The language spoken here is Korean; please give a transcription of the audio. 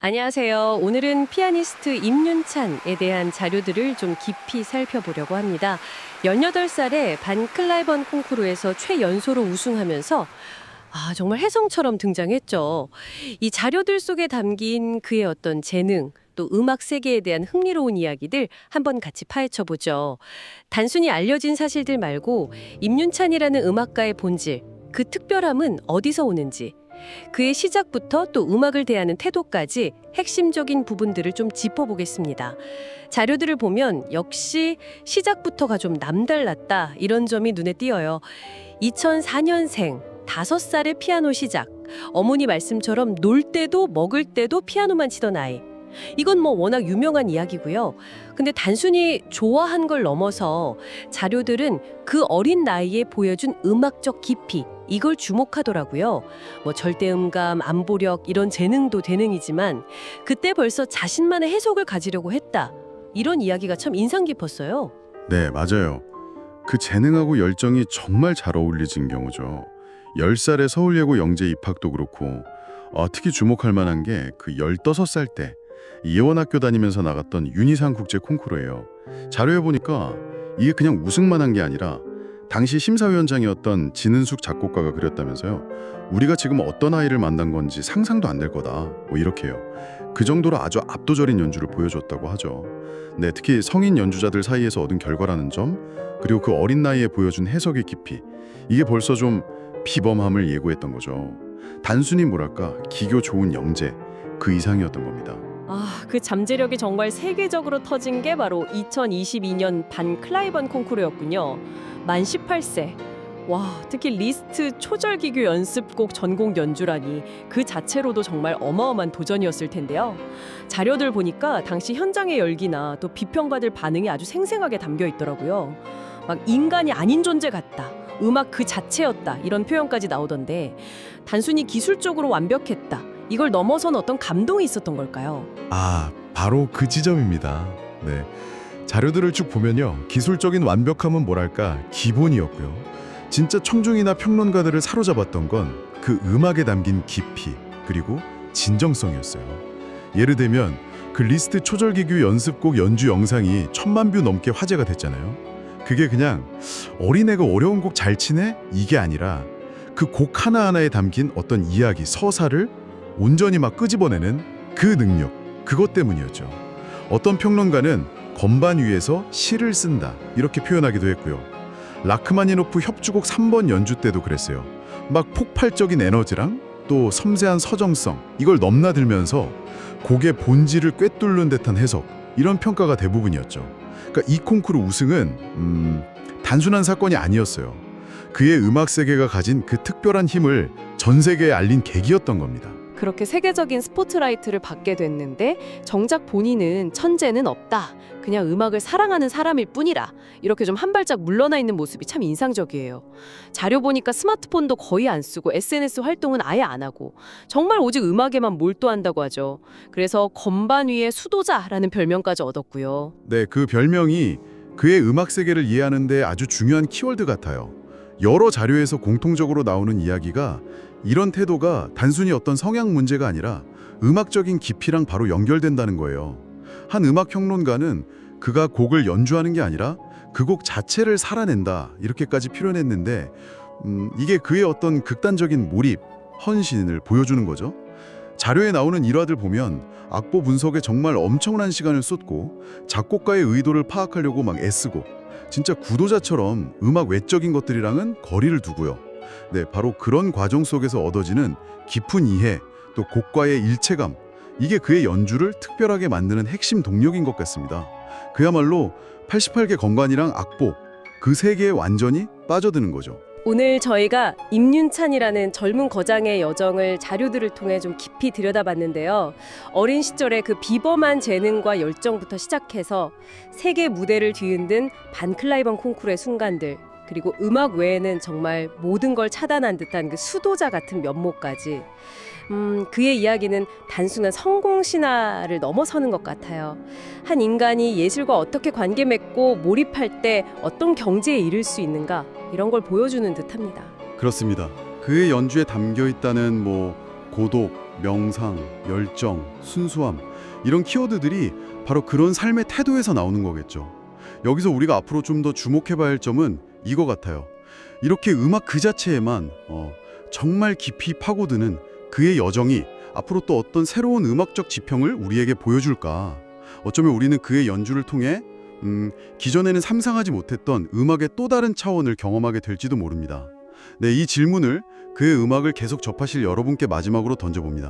안녕하세요. 오늘은 피아니스트 임윤찬에 대한 자료들을 좀 깊이 살펴보려고 합니다. 18살에 반 클라이번 콩쿠르에서 최연소로 우승하면서 정말 혜성처럼 등장했죠. 이 자료들 속에 담긴 그의 어떤 재능, 또 음악 세계에 대한 흥미로운 이야기들 한번 같이 파헤쳐 보죠. 단순히 알려진 사실들 말고 임윤찬이라는 음악가의 본질, 그 특별함은 어디서 오는지, 그의 시작부터 또 음악을 대하는 태도까지 핵심적인 부분들을 좀 짚어보겠습니다. 자료들을 보면 역시 시작부터가 좀 남달랐다, 이런 점이 눈에 띄어요. 2004년생, 5살의 피아노 시작. 어머니 말씀처럼 놀 때도 먹을 때도 피아노만 치던 아이. 이건 뭐 워낙 유명한 이야기고요. 근데 단순히 좋아한 걸 넘어서 자료들은 그 어린 나이에 보여준 음악적 깊이, 이걸 주목하더라고요. 뭐 절대음감, 암보력 이런 재능도 재능이지만 그때 벌써 자신만의 해석을 가지려고 했다. 이런 이야기가 참 인상 깊었어요. 네, 맞아요. 그 재능하고 열정이 정말 잘 어울리진 경우죠. 10살에 서울예고 영재 입학도 그렇고 특히 주목할 만한 게 그 15살 때 예원학교 다니면서 나갔던 윤희상 국제 콩쿠르예요. 자료에 보니까 이게 그냥 우승만 한 게 아니라 당시 심사위원장이었던 진은숙 작곡가가 그렸다면서요. 우리가 지금 어떤 아이를 만난 건지 상상도 안 될 거다. 뭐 이렇게요. 그 정도로 아주 압도적인 연주를 보여줬다고 하죠. 네, 특히 성인 연주자들 사이에서 얻은 결과라는 점, 그리고 그 어린 나이에 보여준 해석의 깊이, 이게 벌써 좀 비범함을 예고했던 거죠. 단순히 뭐랄까 기교 좋은 영재, 그 이상이었던 겁니다. 그 잠재력이 정말 세계적으로 터진 게 바로 2022년 반 클라이번 콩쿠르였군요. 만 18세. 특히 리스트 초절기교 연습곡 전곡 연주라니 그 자체로도 정말 어마어마한 도전이었을 텐데요. 자료들 보니까 당시 현장의 열기나 또 비평가들 반응이 아주 생생하게 담겨 있더라고요. 막 인간이 아닌 존재 같다. 음악 그 자체였다. 이런 표현까지 나오던데 단순히 기술적으로 완벽했다. 이걸 넘어선 어떤 감동이 있었던 걸까요? 바로 그 지점입니다. 네. 자료들을 쭉 보면요. 기술적인 완벽함은 뭐랄까 기본이었고요. 진짜 청중이나 평론가들을 사로잡았던 건 그 음악에 담긴 깊이, 그리고 진정성이었어요. 예를 들면 그 리스트 초절기교 연습곡 연주 영상이 1000만 뷰 넘게 화제가 됐잖아요. 그게 그냥 어린애가 어려운 곡 잘 치네? 이게 아니라 그 곡 하나하나에 담긴 어떤 이야기, 서사를 온전히 막 끄집어내는 그 능력, 그것 때문이었죠. 어떤 평론가는 건반 위에서 시를 쓴다 이렇게 표현하기도 했고요. 라크마니노프 협주곡 3번 연주 때도 그랬어요. 막 폭발적인 에너지랑 또 섬세한 서정성, 이걸 넘나들면서 곡의 본질을 꿰뚫는 듯한 해석, 이런 평가가 대부분이었죠. 그러니까 이 콩쿠르 우승은 단순한 사건이 아니었어요. 그의 음악 세계가 가진 그 특별한 힘을 전 세계에 알린 계기였던 겁니다. 그렇게 세계적인 스포트라이트를 받게 됐는데 정작 본인은 천재는 없다. 그냥 음악을 사랑하는 사람일 뿐이라. 이렇게 좀 한 발짝 물러나 있는 모습이 참 인상적이에요. 자료 보니까 스마트폰도 거의 안 쓰고 SNS 활동은 아예 안 하고 정말 오직 음악에만 몰두한다고 하죠. 그래서 건반 위의 수도자라는 별명까지 얻었고요. 네, 그 별명이 그의 음악 세계를 이해하는 데 아주 중요한 키워드 같아요. 여러 자료에서 공통적으로 나오는 이야기가 이런 태도가 단순히 어떤 성향 문제가 아니라 음악적인 깊이랑 바로 연결된다는 거예요. 한 음악 평론가는 그가 곡을 연주하는 게 아니라 그 곡 자체를 살아낸다 이렇게까지 표현했는데 이게 그의 어떤 극단적인 몰입, 헌신을 보여주는 거죠. 자료에 나오는 일화들 보면 악보 분석에 정말 엄청난 시간을 쏟고 작곡가의 의도를 파악하려고 막 애쓰고 진짜 구도자처럼 음악 외적인 것들이랑은 거리를 두고요. 네, 바로 그런 과정 속에서 얻어지는 깊은 이해, 또 곡과의 일체감, 이게 그의 연주를 특별하게 만드는 핵심 동력인 것 같습니다. 그야말로 88개 건반이랑 악보, 그 세계에 완전히 빠져드는 거죠. 오늘 저희가 임윤찬이라는 젊은 거장의 여정을 자료들을 통해 좀 깊이 들여다봤는데요. 어린 시절의 그 비범한 재능과 열정부터 시작해서 세계 무대를 뒤흔든 반 클라이번 콩쿠르의 순간들, 그리고 음악 외에는 정말 모든 걸 차단한 듯한 그 수도자 같은 면모까지, 그의 이야기는 단순한 성공 신화를 넘어서는 것 같아요. 한 인간이 예술과 어떻게 관계 맺고 몰입할 때 어떤 경지에 이를 수 있는가, 이런 걸 보여주는 듯합니다. 그렇습니다. 그의 연주에 담겨 있다는 고독, 명상, 열정, 순수함 이런 키워드들이 바로 그런 삶의 태도에서 나오는 거겠죠. 여기서 우리가 앞으로 좀 더 주목해봐야 할 점은 이거 같아요. 이렇게 음악 그 자체에만 정말 깊이 파고드는 그의 여정이 앞으로 또 어떤 새로운 음악적 지평을 우리에게 보여줄까? 어쩌면 우리는 그의 연주를 통해 기존에는 상상하지 못했던 음악의 또 다른 차원을 경험하게 될지도 모릅니다. 네, 이 질문을 그의 음악을 계속 접하실 여러분께 마지막으로 던져봅니다.